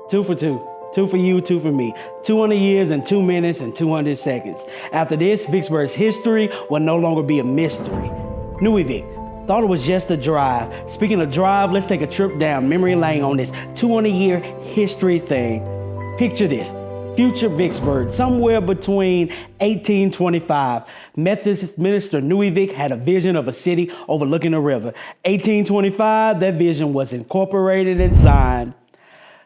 2 for 2. 2 for you, 2 for me. 200 years and 2 minutes and 200 seconds. After this, Vicksburg's history will no longer be a mystery. Newey Vic, thought it was just a drive. Speaking of drive, let's take a trip down memory lane on this 200-year history thing. Picture this. Future Vicksburg, somewhere between 1825. Methodist minister Newey Vic had a vision of a city overlooking the river. 1825, that vision was incorporated and signed.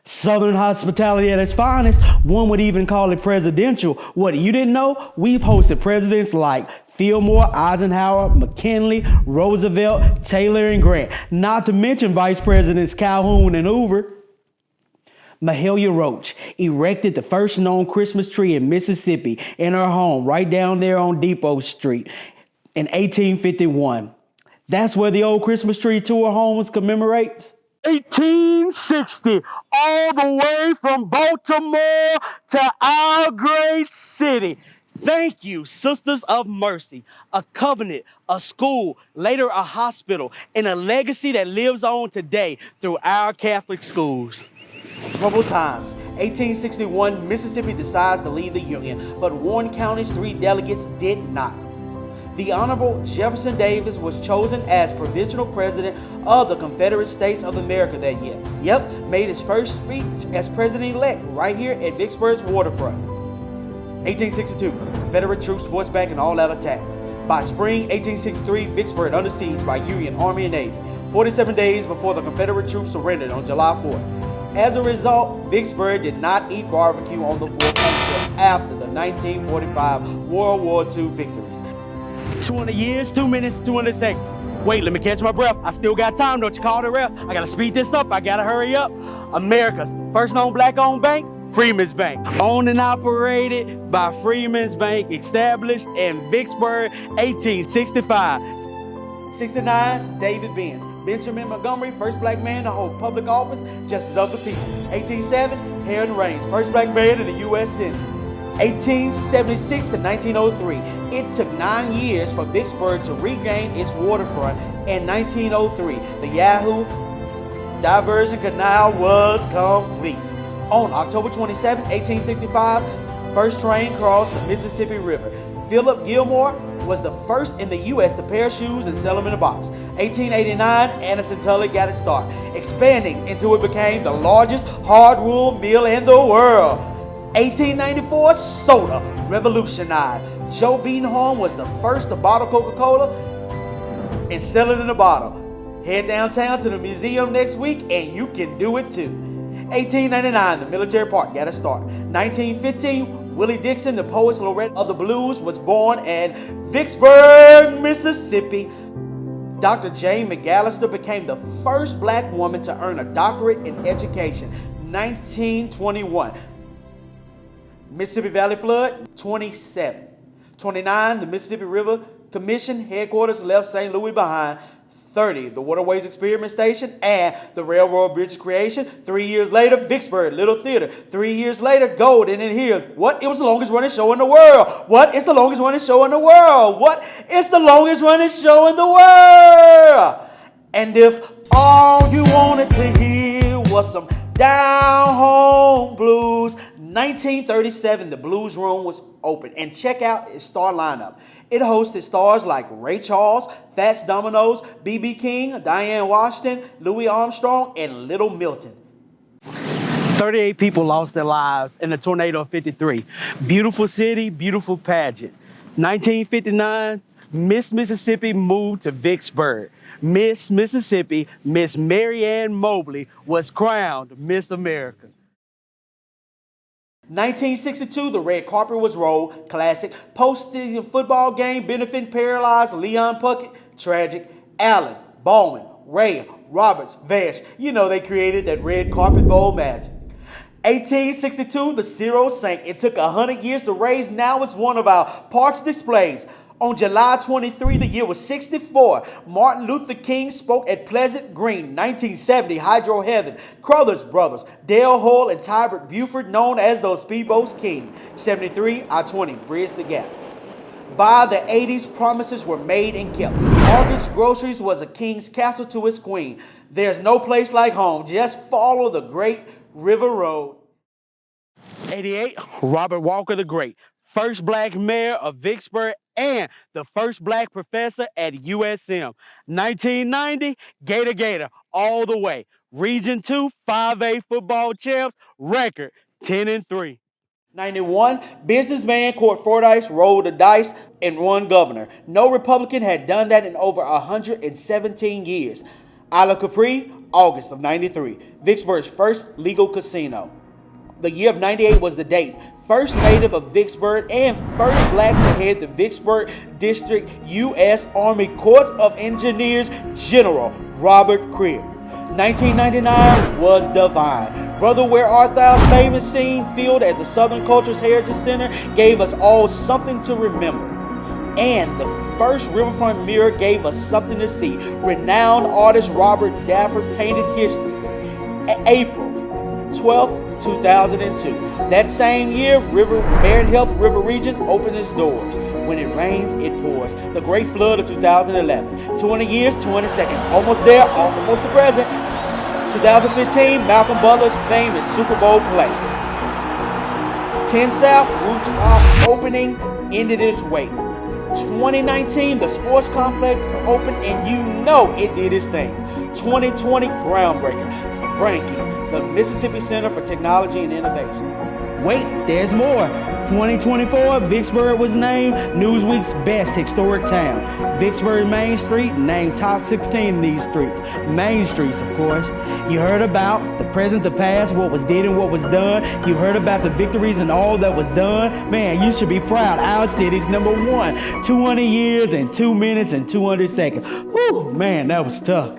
Southern hospitality at its finest. One would even call it presidential. What, you didn't know? We've hosted presidents like Fillmore, Eisenhower, McKinley, Roosevelt, Taylor, and Grant. Not to mention Vice Presidents Calhoun and Hoover. Mahalia Roach erected the first known Christmas tree in Mississippi in her home right down there on Depot Street in 1851. That's where the old Christmas tree to her homes commemorates. 1860, all the way from Baltimore to our great city. Thank you, Sisters of Mercy, a covenant, a school, later a hospital, and a legacy that lives on today through our Catholic schools. Troubled times. 1861, Mississippi decides to leave the Union, but Warren County's 3 delegates did not. The Honorable Jefferson Davis was chosen as provincial president of the Confederate States of America that year. Yep, made his first speech as president-elect right here at Vicksburg's waterfront. 1862, Confederate troops forced back an all-out attack. By spring 1863, Vicksburg under siege by Union Army and Navy, 47 days before the Confederate troops surrendered on July 4th. As a result, Vicksburg did not eat barbecue on the 4th until after the 1945 World War II victories. 200 years, 2 minutes, 200 seconds. Wait, let me catch my breath. I still got time, don't you call the ref? I gotta speed this up, I gotta hurry up. America's first known black-owned bank, Freeman's Bank. Owned and operated by Freeman's Bank, established in Vicksburg, 1865. 69, David Benz. Benjamin Montgomery, first black man to hold public office, Justice of the Peace. 1807, Harry Reigns, first black man in the U.S. Senate. 1876 to 1903, it took 9 years for Vicksburg to regain its waterfront. In 1903, the Yahoo Diversion Canal was complete. On October 27, 1865, first train crossed the Mississippi River. Philip Gilmore was the first in the U.S. to pair shoes and sell them in a box. 1889, Anderson Tully got its start, expanding until it became the largest hardwood mill in the world. 1894, soda revolutionized. Joe Beanhorn was the first to bottle Coca-Cola and sell it in a bottle. Head downtown to the museum next week and you can do it too. 1899, the military park got its start. 1915, Willie Dixon, the poet's laureate of the blues, was born in Vicksburg, Mississippi. Dr. Jane McAllister became the first black woman to earn a doctorate in education. 1921. Mississippi Valley flood, 27. 29, the Mississippi River Commission headquarters left St. Louis behind. 30, the Waterways Experiment Station and the Railroad Bridge creation. 3 years later, Vicksburg Little Theater. 3 years later, Golden and Hills. What? It was the longest running show in the world. What? It's the longest running show in the world. What? It's the longest running show in the world. And if all you wanted to hear was some down home blues, 1937, the Blues Room was open, and check out its star lineup. It hosted stars like Ray Charles, Fats Dominoes, B.B. King, Diane Washington, Louis Armstrong, and Little Milton. 38 people lost their lives in the tornado of 53. Beautiful city, beautiful pageant. 1959, Miss Mississippi moved to Vicksburg. Miss Mississippi, Miss Mary Ann Mobley, was crowned Miss America. 1962, the red carpet was rolled. Classic. Post-season football game benefiting paralyzed Leon Puckett. Tragic. Allen, Baldwin, Ray, Roberts, Vash. You know they created that red carpet bowl magic. 1862, the Zero sank. It took 100 years to raise. Now it's one of our parks displays. On July 23, the year was 64. Martin Luther King spoke at Pleasant Green, 1970, Hydro Heaven. Crothers Brothers, Dale Hall and Tybert Buford, known as those Speedboats King. 73, I-20, Bridge the Gap. By the 80s, promises were made and kept. Margaret's Groceries was a king's castle to his queen. There's no place like home. Just follow the great River Road. 88, Robert Walker the Great, first black mayor of Vicksburg and the first black professor at USM. 1990, Gator Gator all the way. Region 2, 5A football champs, record 10-3. 91, businessman Court Fordyce rolled the dice and won governor. No Republican had done that in over 117 years. Isla Capri, August of 93, Vicksburg's first legal casino. The year of 98 was the date. First native of Vicksburg and first black to head the Vicksburg District U.S. Army Corps of Engineers General Robert Creer. 1999 was divine. Brother, where art thou? Famous scene filmed at the Southern Cultures Heritage Center gave us all something to remember. And the first riverfront mirror gave us something to see. Renowned artist Robert Dafford painted history. April 12th, 2002. That same year, Merit Health River Region opened its doors. When it rains, it pours. The Great Flood of 2011. 20 years, 20 seconds. Almost there, almost the present. 2015, Malcolm Butler's famous Super Bowl play. 10 South, rooftop opening, ended its wait. 2019, the sports complex opened, and you know it did its thing. 2020, groundbreaker, ranking. The Mississippi Center for Technology and Innovation. Wait, there's more. 2024, Vicksburg was named Newsweek's best historic town. Vicksburg Main Street named top 16 in these streets. Main streets, of course. You heard about the present, the past, what was did and what was done. You heard about the victories and all that was done. Man, you should be proud. Our city's #1. 200 years and 2 minutes and 200 seconds. Whew, man, that was tough.